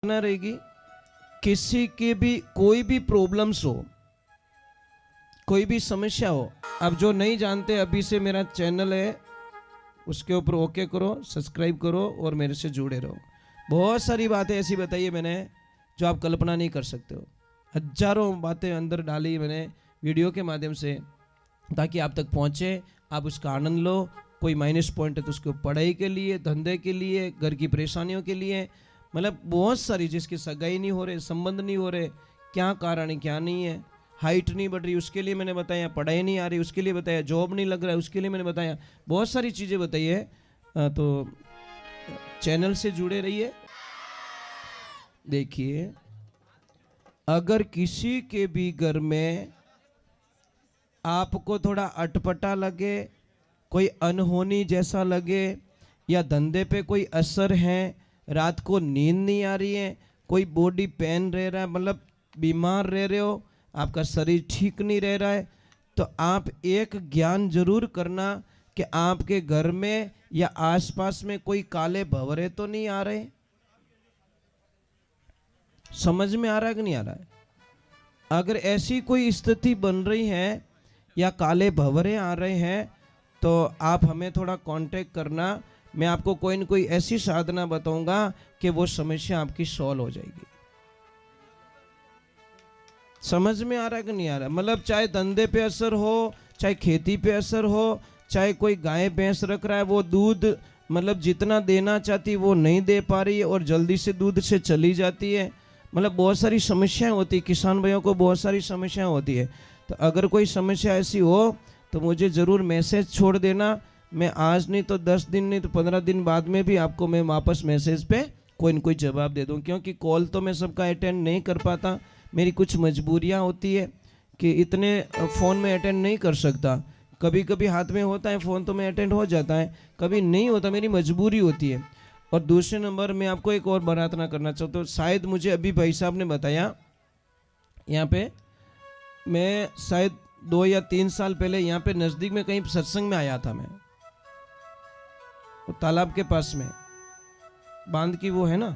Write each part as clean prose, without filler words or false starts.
ना रहेगी। किसी के भी कोई भी प्रॉब्लम्स हो, कोई भी समस्या हो, आप जो नहीं जानते अभी से मेरा चैनल है उसके ऊपर ओके करो, सब्सक्राइब करो और मेरे से जुड़े रहो। बहुत सारी बातें ऐसी बताई है मैंने जो आप कल्पना नहीं कर सकते हो। हजारों बातें अंदर डाली मैंने वीडियो के माध्यम से ताकि आप तक पहुंचे, आप उसका आनंद लो। कोई माइनस पॉइंट है तो उसको पढ़ाई के लिए, धंधे के लिए, घर की परेशानियों के लिए, मतलब बहुत सारी, जिसकी सगाई नहीं हो रहे, संबंध नहीं हो रहे, क्या कारण है क्या नहीं है, हाइट नहीं बढ़ रही उसके लिए मैंने बताया, पढ़ाई नहीं आ रही उसके लिए बताया, जॉब नहीं लग रहा है उसके लिए मैंने बताया, बहुत सारी चीज़ें बताई है। तो चैनल से जुड़े रहिए। देखिए, अगर किसी के भी घर में आपको थोड़ा अटपटा लगे, कोई अनहोनी जैसा लगे, या धंधे पे कोई असर है, रात को नींद नहीं आ रही है, कोई बॉडी पेन रह रहा है, मतलब बीमार रह रहे हो, आपका शरीर ठीक नहीं रह रहा है, तो आप एक ज्ञान जरूर करना कि आपके घर में या आसपास में कोई काले भंवरे तो नहीं आ रहे। समझ में आ रहा है कि नहीं आ रहा है? अगर ऐसी कोई स्थिति बन रही है या काले भंवरे आ रहे हैं तो आप हमें थोड़ा कांटेक्ट करना। मैं आपको कोई न कोई ऐसी साधना बताऊंगा कि वो समस्या आपकी सॉल्व हो जाएगी। समझ में आ रहा है कि नहीं आ रहा? मतलब चाहे धंधे पे असर हो, चाहे खेती पे असर हो, चाहे कोई गाय भैंस रख रहा है, वो दूध मतलब जितना देना चाहती वो नहीं दे पा रही है और जल्दी से दूध से चली जाती है, मतलब बहुत सारी समस्याएं होती है। किसान भाइयों को बहुत सारी समस्याएं होती है। तो अगर कोई समस्या ऐसी हो तो मुझे ज़रूर मैसेज छोड़ देना। मैं आज नहीं तो 10 दिन नहीं तो 15 दिन बाद में भी आपको मैं वापस मैसेज पे कोई न कोई जवाब दे दूँ, क्योंकि कॉल तो मैं सबका अटेंड नहीं कर पाता। मेरी कुछ मजबूरियाँ होती है कि इतने फ़ोन में अटेंड नहीं कर सकता। कभी कभी हाथ में होता है फ़ोन तो मैं अटेंड हो जाता है, कभी नहीं होता, मेरी मजबूरी होती है। और दूसरे नंबर मैं आपको एक और प्रार्थना करना चाहता हूँ। शायद मुझे अभी भाई साहब ने बताया, यहाँ पे मैं शायद 2 या 3 साल पहले यहाँ पे नज़दीक में कहीं सत्संग में आया था। मैं वो तालाब के पास में बांध की वो है ना,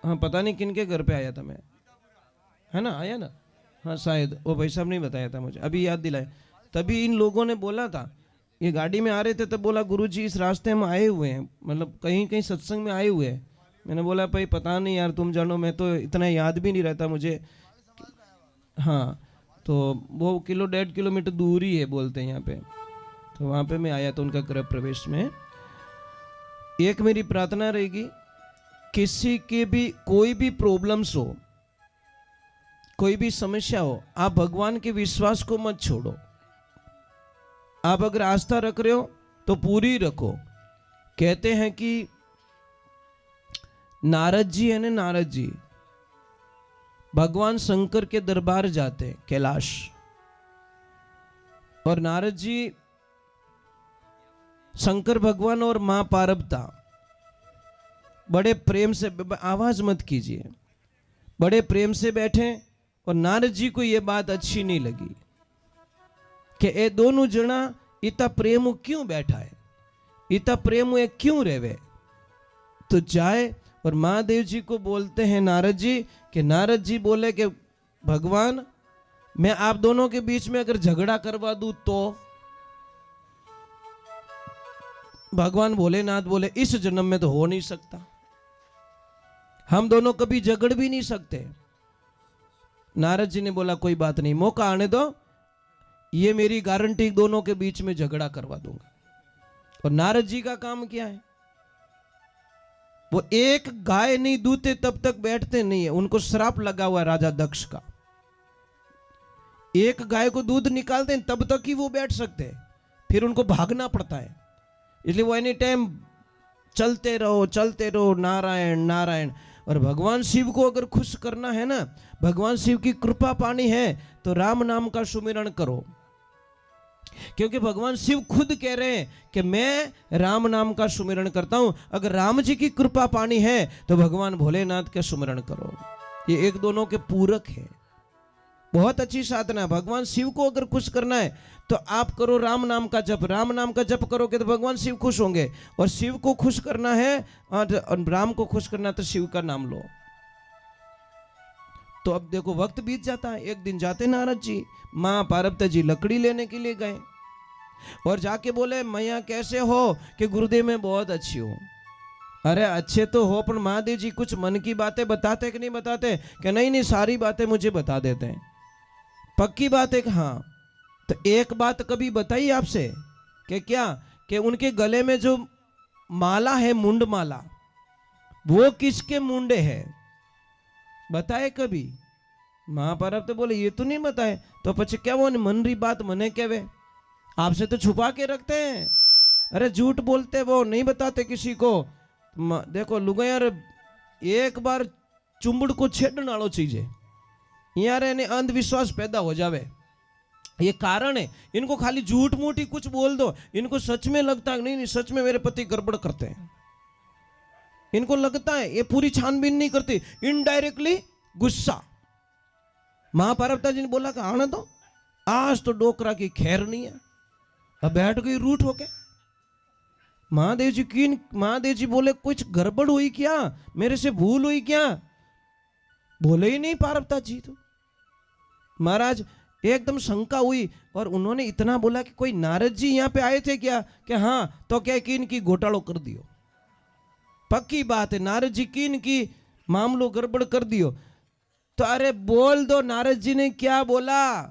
हाँ पता नहीं किन के घर पे आया था मैं, है ना, आया ना, हाँ शायद वो भाई साहब ने बताया था मुझे, अभी याद दिलाए। तभी इन लोगों ने बोला था, ये गाड़ी में आ रहे थे तब बोला गुरुजी इस रास्ते हम आए हुए हैं, मतलब कहीं कहीं सत्संग में आए हुए हैं। मैंने बोला भाई पता नहीं यार, तुम जानो, मैं तो इतना याद भी नहीं रहता मुझे। हाँ, तो वो 1.5 किलोमीटर दूर ही है बोलते हैं यहाँ पे। तो वहाँ पे मैं आया तो उनका गृह प्रवेश में। एक मेरी प्रार्थना रहेगी, किसी के भी कोई भी प्रॉब्लम्स हो, कोई भी समस्या हो, आप भगवान के विश्वास को मत छोड़ो। आप अगर आस्था रख रहे हो तो पूरी रखो। कहते हैं कि नारद जी है ना, नारद जी भगवान शंकर के दरबार जाते हैं कैलाश, और नारद जी शंकर भगवान और मां पार्वती बड़े प्रेम से, आवाज मत कीजिए, बड़े प्रेम से बैठे, और नारद जी को यह बात अच्छी नहीं लगी कि ये दोनों जना इतना प्रेम क्यों बैठा है, इतना प्रेम क्यों रेवे। तो जाए और महादेव जी को बोलते हैं नारद जी, कि नारद जी बोले कि भगवान मैं आप दोनों के बीच में अगर झगड़ा करवा दूं तो? भगवान भोलेनाथ बोले इस जन्म में तो हो नहीं सकता, हम दोनों कभी झगड़ भी नहीं सकते। नारद जी ने बोला कोई बात नहीं, मौका आने दो, ये मेरी गारंटी, दोनों के बीच में झगड़ा करवा दूंगा। और नारद जी का काम क्या है, वो एक गाय नहीं दूते तब तक बैठते नहीं है। उनको श्राप लगा हुआ है राजा दक्ष का, एक गाय को दूध निकालते हैं तब तक ही वो बैठ सकते हैं, फिर उनको भागना पड़ता है। इसलिए वो एनी टाइम चलते रहो नारायण नारायण। और भगवान शिव को अगर खुश करना है ना, भगवान शिव की कृपा पानी है तो राम नाम का सुमिरन करो, क्योंकि भगवान शिव खुद कह रहे हैं कि मैं राम नाम का सुमिरन करता हूं। अगर राम जी की कृपा पानी है तो भगवान भोलेनाथ का सुमिरन करो। ये एक दोनों के पूरक है। बहुत अच्छी साधना है। भगवान शिव को अगर खुश करना है तो आप करो राम नाम का जप। राम नाम का जप करोगे तो भगवान शिव खुश होंगे। और शिव को खुश करना है और राम को खुश करना है तो शिव का नाम लो। तो अब देखो वक्त बीत जाता है। एक दिन जाते नारद जी माँ पार्वती जी लकड़ी लेने के लिए गए और जाके बोले मैया कैसे हो? कि गुरुदेव मैं बहुत अच्छी हूँ। अरे अच्छे तो हो पर महादेव जी कुछ मन की बातें बताते कि नहीं बताते? कि नहीं नहीं सारी बातें मुझे बता देते हैं। पक्की बात है कि हाँ। तो एक बात कभी बताई आपसे कि क्या कि उनके गले में जो माला है मुंड माला वो किसके मुंडे है? बताए कभी? महापारव तो बोले ये तो नहीं बताए। तो पछे क्या वो मन री बात मने कहवे? आपसे तो छुपा के रखते हैं। अरे झूठ बोलते वो नहीं बताते किसी को। देखो लुगायार एक बार चुंबड़ को छेड़ने वालो चीज है यार, इन्हें अंधविश्वास पैदा हो जावे। ये कारण है। इनको खाली झूठ मूठ ही कुछ बोल दो, इनको सच में लगता है नहीं नहीं सच में मेरे पति गड़बड़ करते हैं। इनको लगता है, ये पूरी छानबीन नहीं करती, इनडायरेक्टली गुस्सा। महापार्वती जी ने बोला कि आने दो, आज तो डोकरा की खैर नहीं है। अब बैठ गई रूठ होके। महादेव जी बोले कुछ गड़बड़ हुई क्या? मेरे से भूल हुई क्या? बोले ही नहीं पार्वती जी। तो महाराज एकदम शंका हुई और उन्होंने इतना बोला कि कोई नारद जी यहाँ पे आए थे क्या? कि हाँ। तो क्या कि इनकी घोटालो कर दियो। पक्की बात है, नारद जी की इनकी मामलो गड़बड़ कर दियो। तो अरे बोल दो नारद जी ने क्या बोला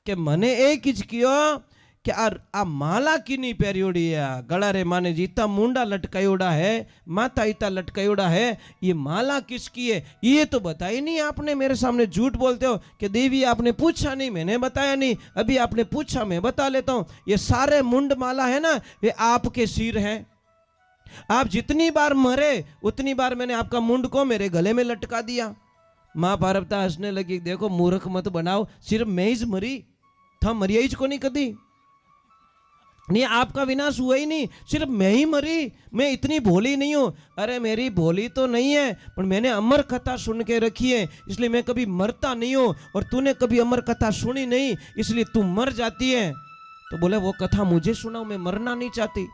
कि मने एक ही कियो कि आ माला किनी पेरियोड़ी है गला रे माने जी इतना मुंडा लटकायोड़ा है, माथा इतना लटकायोड़ा है, ये माला किसकी है ये तो बताई नहीं आपने। मेरे सामने झूठ बोलते हो कि देवी आपने पूछा नहीं, मैंने बताया नहीं, अभी आपने पूछा मैं बता लेता हूं। ये सारे मुंड माला है ना ये आपके सिर हैं। आप जितनी बार मरे उतनी बार मैंने आपका मुंड को मेरे गले में लटका दिया। माँ पार्वती हंसने लगी, देखो मूर्ख मत बनाओ, सिर्फ मैं ही मरी था, मरिया को नहीं कदी नहीं, आपका विनाश हुआ ही नहीं, सिर्फ मैं ही मरी। मैं इतनी भोली नहीं हूं। अरे मेरी भोली तो नहीं है पर मैंने अमर कथा सुन के रखी है इसलिए मैं कभी मरता नहीं हूं, और तूने कभी अमर कथा सुनी नहीं इसलिए तू मर जाती है। तो बोले वो कथा मुझे सुनाओ, मैं मरना नहीं चाहती।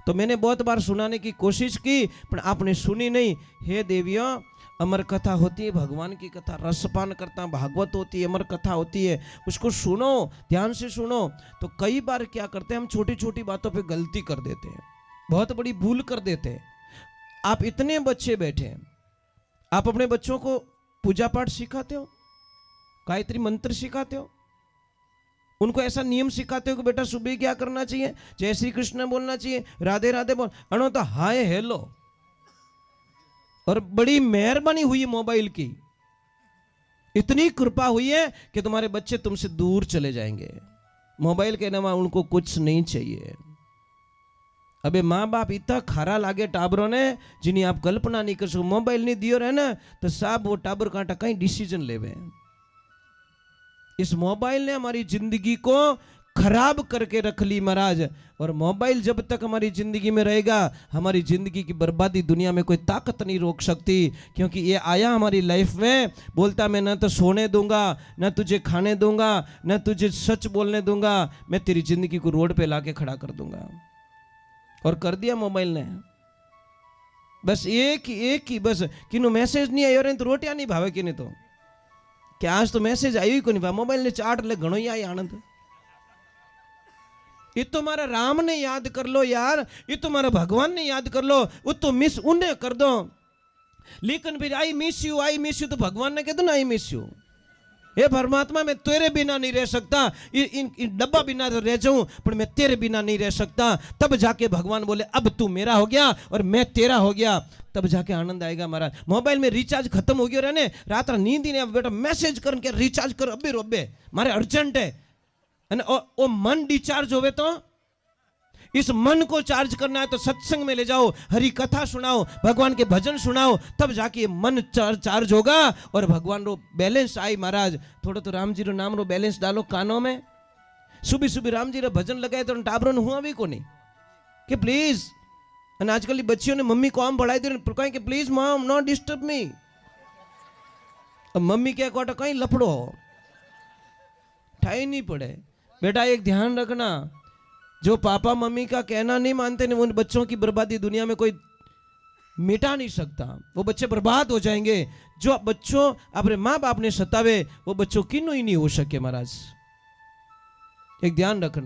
तो मैंने बहुत बार सुनाने की कोशिश की पर आपने सुनी नहीं। हे देवियों, अमर कथा होती है भगवान की कथा, रसपान करता भागवत होती है, अमर कथा होती है, उसको सुनो, ध्यान से सुनो। तो कई बार क्या करते हैं हम छोटी छोटी बातों पे गलती कर देते हैं, बहुत बड़ी भूल कर देते हैं। आप इतने बच्चे बैठे हैं, आप अपने बच्चों को पूजा पाठ सिखाते हो, गायत्री मंत्र सिखाते हो, उनको ऐसा नियम सिखाते हो कि बेटा सुबह क्या करना चाहिए, जय श्री कृष्ण बोलना चाहिए, राधे राधे बोल, अनो तो हाय हेलो। और बड़ी मेहरबानी हुई मोबाइल की, इतनी कृपा हुई है कि तुम्हारे बच्चे तुमसे दूर चले जाएंगे। मोबाइल के अलावा उनको कुछ नहीं चाहिए। अबे माँ बाप इतना खरा लागे टाबरों ने जिन्हें आप कल्पना नहीं कर सको। मोबाइल नहीं दियो रहे ना तो साहब वो टाबर कांटा कहीं डिसीजन लेवे। इस मोबाइल ने हमारी जिंदगी को खराब करके रख ली महाराज। और मोबाइल जब तक हमारी जिंदगी में रहेगा हमारी जिंदगी की बर्बादी दुनिया में कोई ताकत नहीं रोक सकती, क्योंकि ये आया हमारी लाइफ में बोलता मैं न तो सोने दूंगा, न तुझे खाने दूंगा, न तुझे सच बोलने दूंगा, मैं तेरी जिंदगी को रोड पे लाके खड़ा कर दूंगा। और कर दिया मोबाइल ने। बस एक ही बस किन्हों मैसेज नहीं आयो रे तो रोटियां नहीं भावे किने तो कि आज तो मैसेज आई को नहीं, मोबाइल ने चाट ले घणो ही आई आनंद। ये तो हमारा राम ने याद कर लो यार, ये तो हमारा भगवान ने याद कर लो, वो तो मिस उन्हें कर दो। लेकिन फिर आई मिस यू तो भगवान ने कह दो ना आई मिस यू। हे परमात्मा मैं तेरे बिना नहीं रह सकता, इन डब्बा बिना तो रह जाऊं पर मैं तेरे बिना नहीं रह सकता। तब जाके भगवान बोले अब तू मेरा हो गया और मैं तेरा हो गया, तब जाके आनंद आएगा महाराज। मोबाइल में रिचार्ज खत्म हो गया रहने रात नींद ही नहीं, बेटा मैसेज करके रिचार्ज कर अबे रोबे मारे अर्जेंट है। ओ मन डिस्चार्ज होवे तो इस मन को चार्ज करना है तो सत्संग में ले जाओ, हरि कथा सुनाओ, भगवान के भजन सुनाओ, तब जाके मन चार्ज होगा और भगवान रो बैलेंस आई महाराज। थोड़ा तो राम जी रो नाम रो बैलेंस डालो कानों में, सुबह सुबह राम जी रो भजन लगाए तो टाबरों हुआ भी को नहीं कि प्लीज। आजकल बच्चियों ने मम्मी को आम बढ़ाई दे कि please mom not disturb me. अब मम्मी क्या कोटा कहीं लफड़ो हो उठाई नहीं पड़े। बेटा एक ध्यान रखना, जो पापा मम्मी का कहना नहीं मानते ना, उन बच्चों की बर्बादी दुनिया में कोई मिटा नहीं सकता। वो बच्चे बर्बाद हो जाएंगे। जो बच्चों अपने माँ बाप ने सतावे वो बच्चों की ही नहीं हो सके महाराज। एक ध्यान रखना।